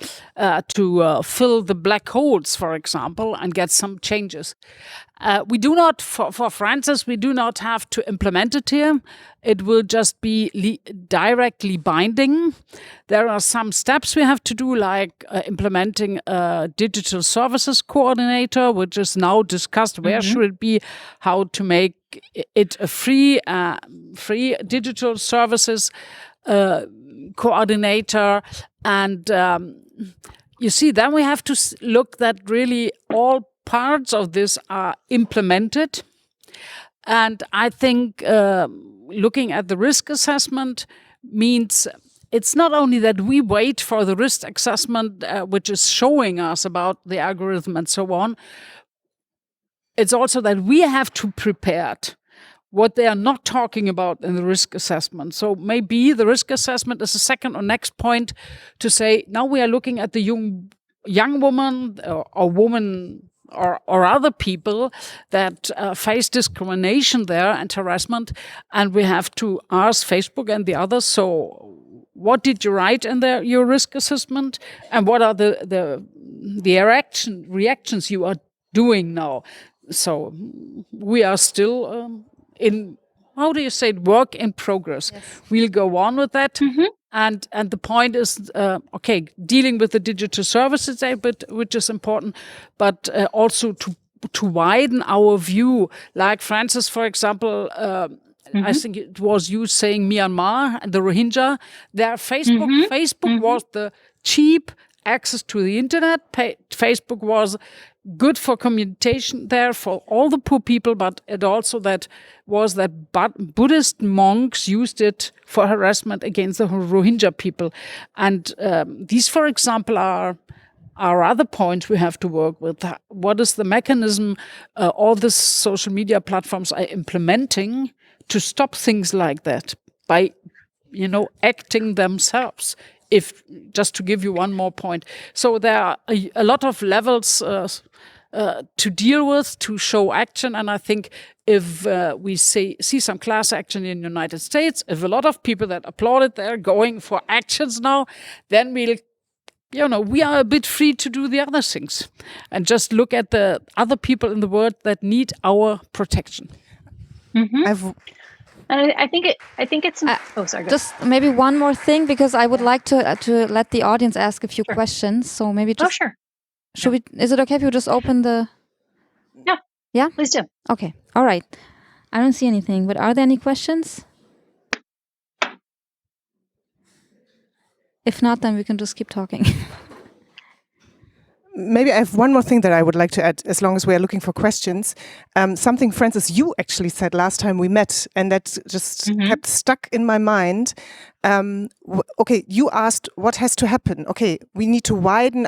to fill the black holes, for example, and get some changes. We do not, for Francis, we do not have to implement it here. It will just be directly binding. There are some steps we have to do, like implementing a digital services coordinator, which is now discussed. Where should it be? How to make it a free digital services coordinator. And you see, then we have to look that really all parts of this are implemented. And I think looking at the risk assessment means it's not only that we wait for the risk assessment, which is showing us about the algorithm and so on. It's also that we have to prepare what they are not talking about in the risk assessment. So maybe the risk assessment is a second or next point to say, now we are looking at the young woman or woman or other people that face discrimination there and harassment, and we have to ask Facebook and the others, so what did you write in your risk assessment, and what are the reactions you are doing now? So we are still in, how do you say it, work in progress. Yes. We'll go on with that. And the point is, dealing with the Digital Services Act, which is important, but also to widen our view. Like Francis, for example, I think it was you saying Myanmar and the Rohingya. Facebook was the cheap access to the internet. Facebook was good for communication there for all the poor people, but it also that Buddhist monks used it for harassment against the Rohingya people. And these, for example, are are other points we have to work with. What is the mechanism all these social media platforms are implementing to stop things like that by, acting themselves? If just to give you one more point, so there are a lot of levels to deal with, to show action, and I think if we see some class action in the United States, if a lot of people that applauded there going for actions now, then we are a bit free to do the other things and just look at the other people in the world that need our protection. Mm-hmm. And I think it's. Sorry. Just maybe one more thing, because I would like to let the audience ask a few questions. So maybe just. Oh, sure. Should we? Is it okay if you just open the? Yeah. Yeah. Please do. Okay. All right. I don't see anything, but are there any questions? If not, then we can just keep talking. Maybe I have one more thing that I would like to add, as long as we are looking for questions. Something, Francis, you actually said last time we met, and that just kept stuck in my mind. Okay, you asked what has to happen. Okay, we need to widen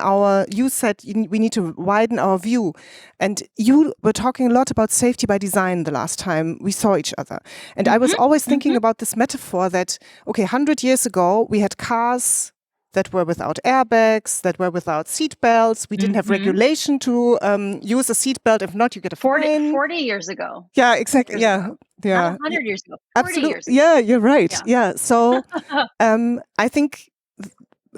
you said we need to widen our view. And you were talking a lot about safety by design the last time we saw each other. And I was always thinking about this metaphor that, okay, 100 years ago, we had cars that were without airbags, that were without seat belts. We didn't have regulation to use a seat belt. If not, you get a fine. 40 years ago. Yeah, exactly. Yeah. Not 100 years ago. 40 Absolutely. years ago. Yeah, you're right. Yeah. So I think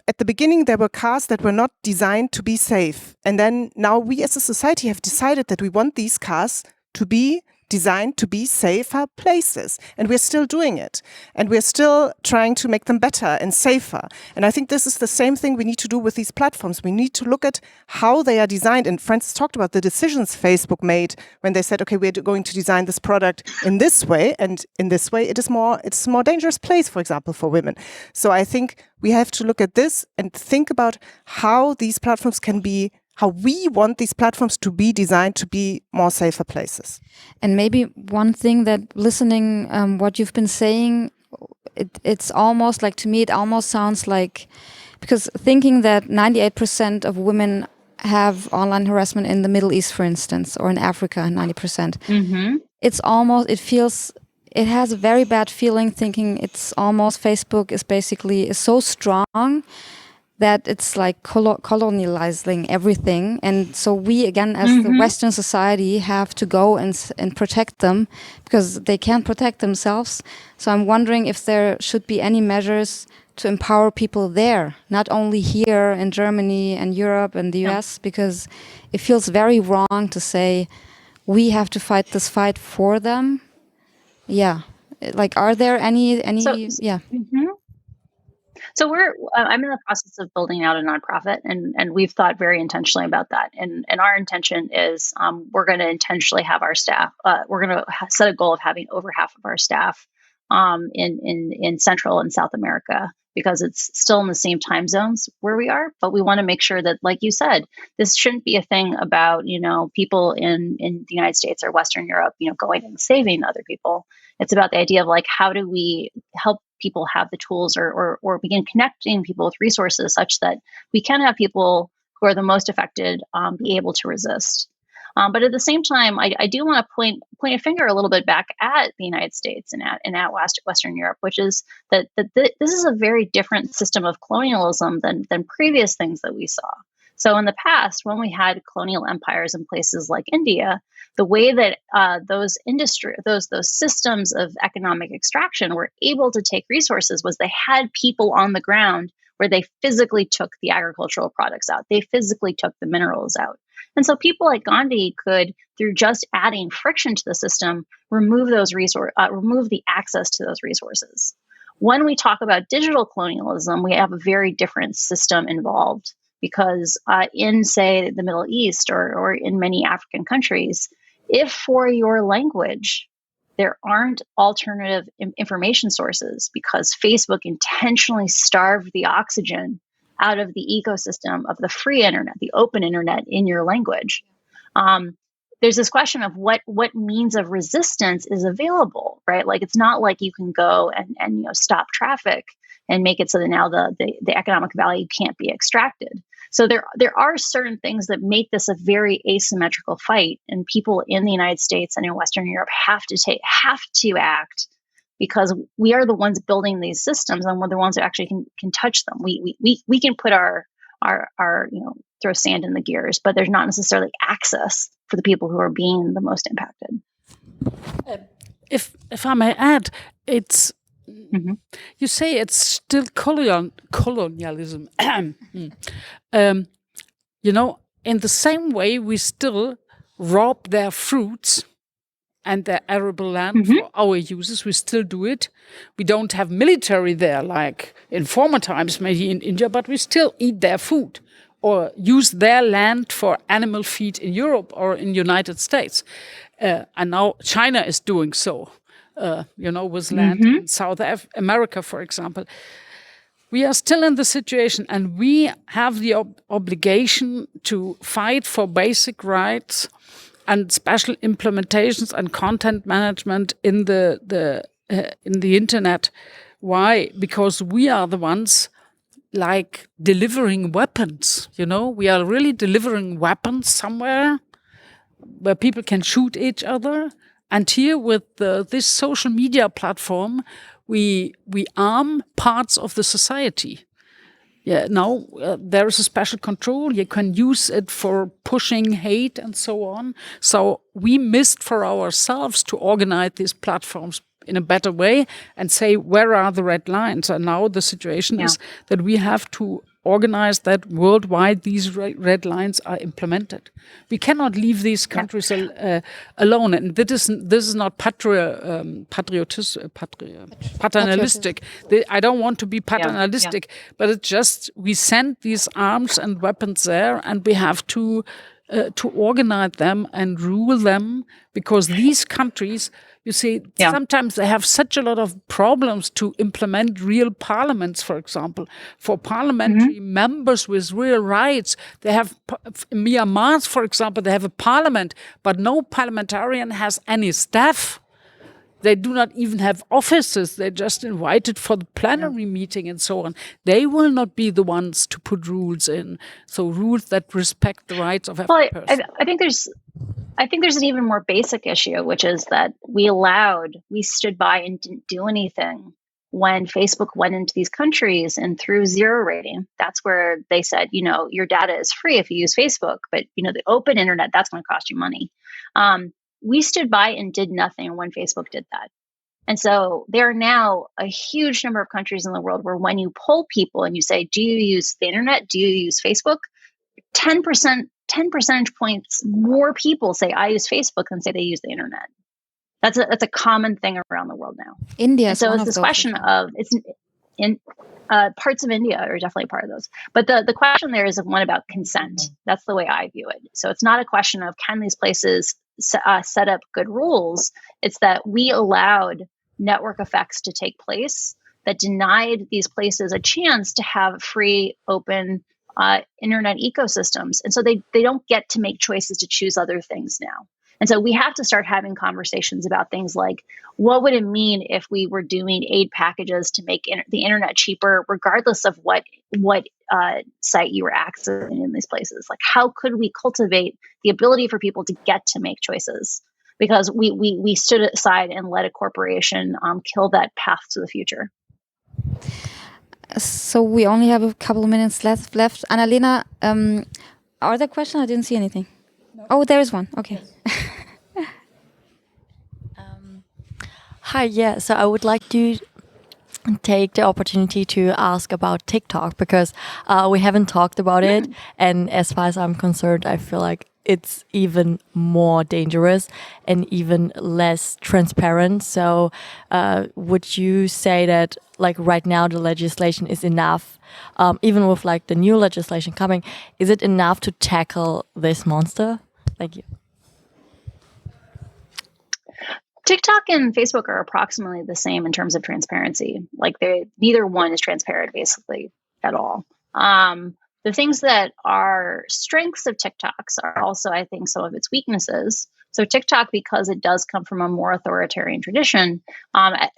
at the beginning, there were cars that were not designed to be safe. And then now we as a society have decided that we want these cars to be designed to be safer places. And we're still doing it. And we're still trying to make them better and safer. And I think this is the same thing we need to do with these platforms. We need to look at how they are designed. And Francis talked about the decisions Facebook made when they said, okay, we're going to design this product in this way. And in this way, it's a more dangerous place, for example, for women. So I think we have to look at this and think about how these platforms can be, how we want these platforms to be designed to be more safer places. And maybe one thing that listening, what you've been saying, it's almost like, to me, it almost sounds like, because thinking that 98% of women have online harassment in the Middle East, for instance, or in Africa, 90%. It has a very bad feeling thinking it's almost Facebook is so strong that it's like colonializing everything. And so we, again, as the Western society, have to go and protect them because they can't protect themselves. So I'm wondering if there should be any measures to empower people there, not only here in Germany and Europe and the US, because it feels very wrong to say we have to fight this fight for them. Yeah. Like, are there any So I'm in the process of building out a nonprofit, and we've thought very intentionally about that. And our intention is we're going to intentionally have our staff. We're going to set a goal of having over half of our staff in Central and South America, because it's still in the same time zones where we are. But we want to make sure that, like you said, this shouldn't be a thing about people in the United States or Western Europe going and saving other people. It's about the idea of, like, how do we help people have the tools or begin connecting people with resources such that we can have people who are the most affected be able to resist. But at the same time, I do want to point a finger a little bit back at the United States and at Western Europe, which is that this is a very different system of colonialism than previous things that we saw. So in the past, when we had colonial empires in places like India, the way that those systems of economic extraction were able to take resources was they had people on the ground where they physically took the agricultural products out. They physically took the minerals out. And so people like Gandhi could, through just adding friction to the system, remove the access to those resources. When we talk about digital colonialism, we have a very different system involved, because in, say, the Middle East or in many African countries, if for your language there aren't alternative information sources because Facebook intentionally starved the oxygen out of the ecosystem of the free internet, the open internet in your language, there's this question of what means of resistance is available, right? Like, it's not like you can go and stop traffic and make it so that now the economic value can't be extracted. So there are certain things that make this a very asymmetrical fight, and people in the United States and in Western Europe have to act, because we are the ones building these systems, and we're the ones that actually can touch them. We can put our throw sand in the gears, but there's not necessarily access for the people who are being the most impacted. If I may add, it's you say it's still colonialism. In the same way, we still rob their fruits and their arable land for our uses. We still do it. We don't have military there like in former times, maybe in India, but we still eat their food or use their land for animal feed in Europe or in United States. And now China is doing so, with land in South America, for example. We are still in the situation, and we have the obligation to fight for basic rights and special implementations and content management in the internet. Why? Because we are the ones like delivering weapons. We are really delivering weapons somewhere where people can shoot each other. And here with this social media platform, we arm parts of the society. Yeah, now there is a special control. You can use it for pushing hate and so on. So we missed for ourselves to organize these platforms in a better way and say, where are the red lines? And now the situation is that we have to organize that worldwide these red lines are implemented. We cannot leave these countries alone. And this is not paternalistic. I don't want to be paternalistic, but it's just we send these arms and weapons there, and we have to organize them and rule them, because these countries, you see, sometimes they have such a lot of problems to implement real parliaments, for example. For parliamentary members with real rights, they have, in Myanmar, for example, they have a parliament, but no parliamentarian has any staff. They do not even have offices. They're just invited for the plenary meeting and so on. They will not be the ones to put rules in. So rules that respect the rights of every person. I think there's an even more basic issue, which is that we stood by and didn't do anything when Facebook went into these countries and threw zero rating. That's where they said, your data is free if you use Facebook, but the open internet, that's going to cost you money. We stood by and did nothing when Facebook did that. And so there are now a huge number of countries in the world where when you poll people and you say, do you use the internet? Do you use Facebook? 10 percentage points more people say I use Facebook than say they use the internet. That's a common thing around the world now. India. And so it's this question of parts of India are definitely part of those. But the question there is one about consent. That's the way I view it. So it's not a question of can these places set up good rules. It's that we allowed network effects to take place that denied these places a chance to have free, open internet ecosystems. And so they don't get to make choices to choose other things now. And so we have to start having conversations about things like, what would it mean if we were doing aid packages to make the internet cheaper, regardless of what site you were accessing in these places? Like, how could we cultivate the ability for people to get to make choices? Because we stood aside and let a corporation kill that path to the future. So we only have a couple of minutes left. Annalena, are there questions? I didn't see anything. No. Oh, there is one. Okay. Yes. Hi, yeah. So I would like to take the opportunity to ask about TikTok, because we haven't talked about it. And as far as I'm concerned, I feel like it's even more dangerous and even less transparent. So would you say that like right now the legislation is enough, even with like the new legislation coming, is it enough to tackle this monster? Thank you. TikTok and Facebook are approximately the same in terms of transparency. Like neither one is transparent basically at all. The things that are strengths of TikToks are also, I think, some of its weaknesses. So TikTok, because it does come from a more authoritarian tradition,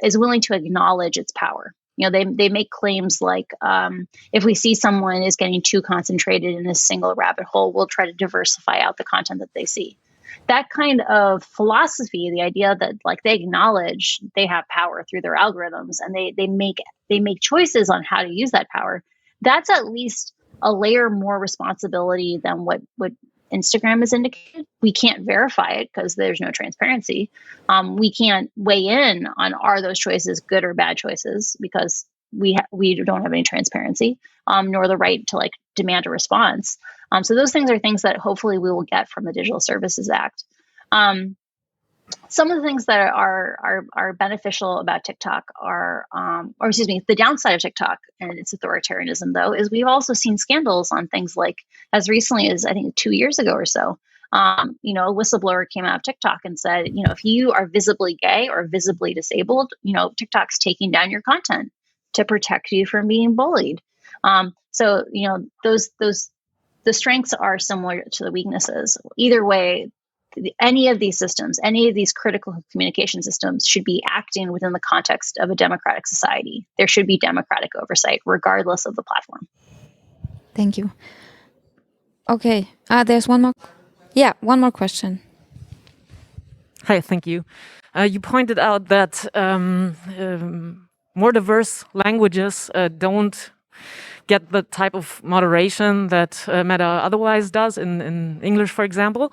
is willing to acknowledge its power. They make claims like, if we see someone is getting too concentrated in a single rabbit hole, we'll try to diversify out the content that they see. That kind of philosophy, the idea that like they acknowledge they have power through their algorithms and they make choices on how to use that power, that's at least a layer more responsibility than what Instagram has indicated. We can't verify it because there's no transparency. We can't weigh in on are those choices good or bad choices because we don't have any transparency, nor the right to like demand a response. So those things are things that hopefully we will get from the Digital Services Act. Some of the things that are beneficial about TikTok are, the downside of TikTok and its authoritarianism, though, is we've also seen scandals on things like, as recently as I think 2 years ago or so, a whistleblower came out of TikTok and said, if you are visibly gay or visibly disabled, TikTok's taking down your content to protect you from being bullied. So the strengths are similar to the weaknesses. Either way, any of these systems, any of these critical communication systems should be acting within the context of a democratic society. There should be democratic oversight, regardless of the platform. Thank you. Okay, there's one more. Yeah, one more question. Hi, thank you. You pointed out that more diverse languages don't get the type of moderation that Meta otherwise does in English, for example.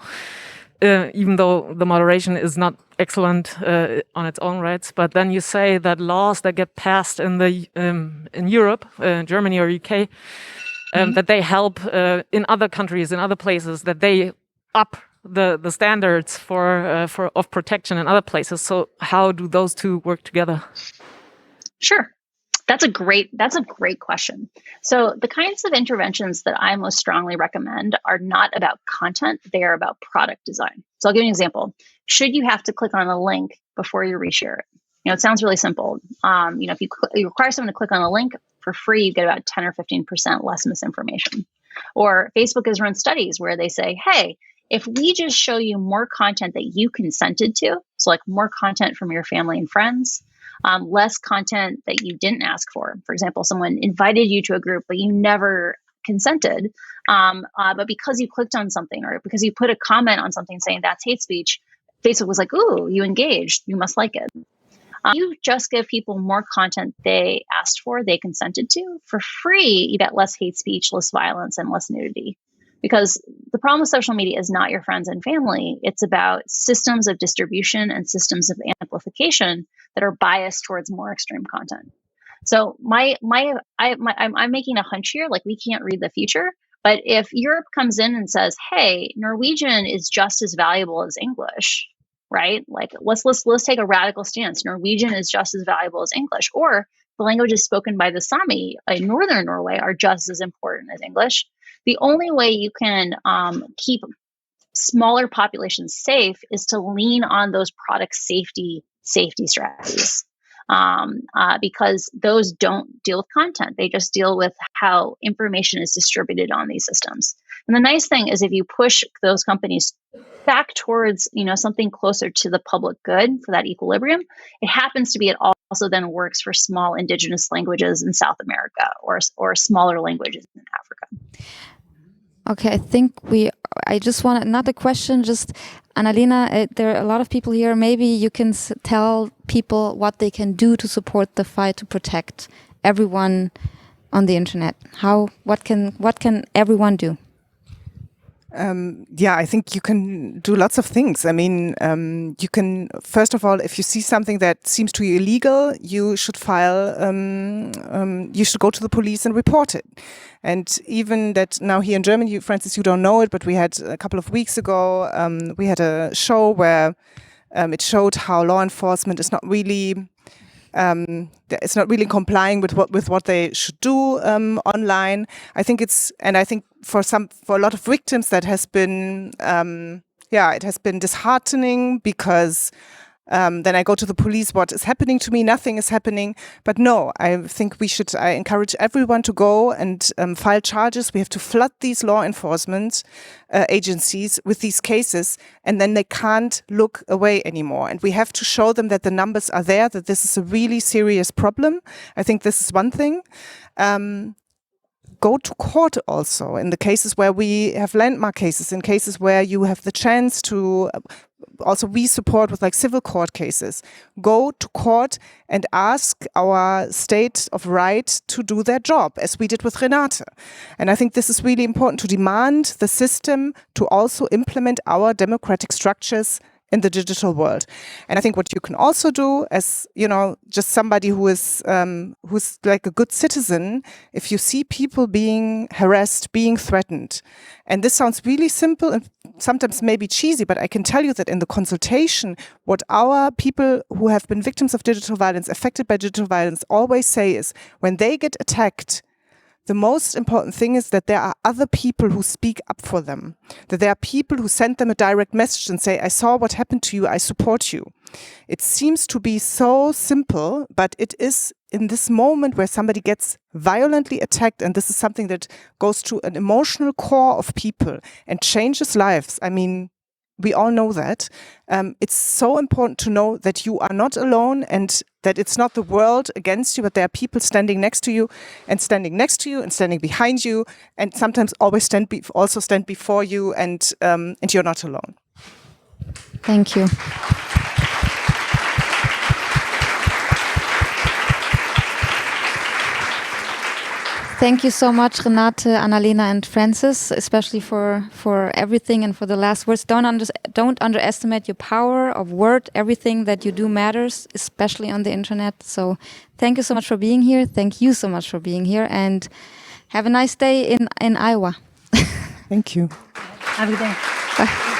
Even though the moderation is not excellent on its own rights, but then you say that laws that get passed in Europe, Germany or UK, that they help in other countries, in other places, that they up the standards of protection in other places. So how do those two work together? Sure. That's a great question. So the kinds of interventions that I most strongly recommend are not about content, they are about product design. So I'll give you an example. Should you have to click on a link before you reshare it? It sounds really simple. If you require someone to click on a link for free, you get about 10 or 15% less misinformation. Or Facebook has run studies where they say, hey, if we just show you more content that you consented to, so like more content from your family and friends, less content that you didn't ask for. For example, someone invited you to a group, but you never consented. But because you clicked on something or because you put a comment on something saying that's hate speech, Facebook was like, ooh, you engaged, you must like it. You just give people more content they asked for, they consented to. For free, you get less hate speech, less violence, and less nudity. Because the problem with social media is not your friends and family. It's about systems of distribution and systems of amplification that are biased towards more extreme content. So I'm making a hunch here, like we can't read the future. But if Europe comes in and says, hey, Norwegian is just as valuable as English, right? Like let's take a radical stance. Norwegian is just as valuable as English, or the languages spoken by the Sami in northern Norway are just as important as English. The only way you can keep smaller populations safe is to lean on those product safety strategies, because those don't deal with content. They just deal with how information is distributed on these systems. And the nice thing is if you push those companies back towards something closer to the public good for that equilibrium, it happens to be it also then works for small indigenous languages in South America or smaller languages in Africa. Okay, I think I just want another question. Just Annalena, there are a lot of people here. Maybe you can tell people what they can do to support the fight to protect everyone on the internet. What can everyone do? I think you can do lots of things. I mean, you can, first of all, if you see something that seems to you illegal, you should you should go to the police and report it. And even that now here in Germany, Francis, you don't know it, but we had a couple of weeks ago, we had a show where it showed how law enforcement is not really complying with what they should do online. I think for a lot of victims that has been it has been disheartening because Then I go to the police, what is happening to me? Nothing is happening. But no, I think I encourage everyone to go and file charges. We have to flood these law enforcement agencies with these cases, and then they can't look away anymore. And we have to show them that the numbers are there, that this is a really serious problem. I think this is one thing. Go to court also in the cases where we have landmark cases, in cases where you have the chance to, also we support with like civil court cases. Go to court and ask our state of right to do their job, as we did with Renate. And I think this is really important, to demand the system to also implement our democratic structures in the digital world. And I think what you can also do as, just somebody who is who's like a good citizen, if you see people being harassed, being threatened, and this sounds really simple and sometimes maybe cheesy, but I can tell you that in the consultation, what our people who have been victims of digital violence, affected by digital violence, always say is, when they get attacked, the most important thing is that there are other people who speak up for them, that there are people who send them a direct message and say, I saw what happened to you, I support you. It seems to be so simple, but it is in this moment where somebody gets violently attacked, and this is something that goes to an emotional core of people and changes lives. I mean, we all know that. It's so important to know that you are not alone, and that it's not the world against you, but there are people standing next to you and standing next to you and standing behind you, and sometimes always stand before you, and you're not alone. Thank you. Thank you so much, Renate, Annalena, and Francis, especially for everything and for the last words. Don't underestimate your power of word. Everything that you do matters, especially on the internet. So thank you so much for being here. Thank you so much for being here, and have a nice day in Iowa. Thank you. Have a good day. Bye.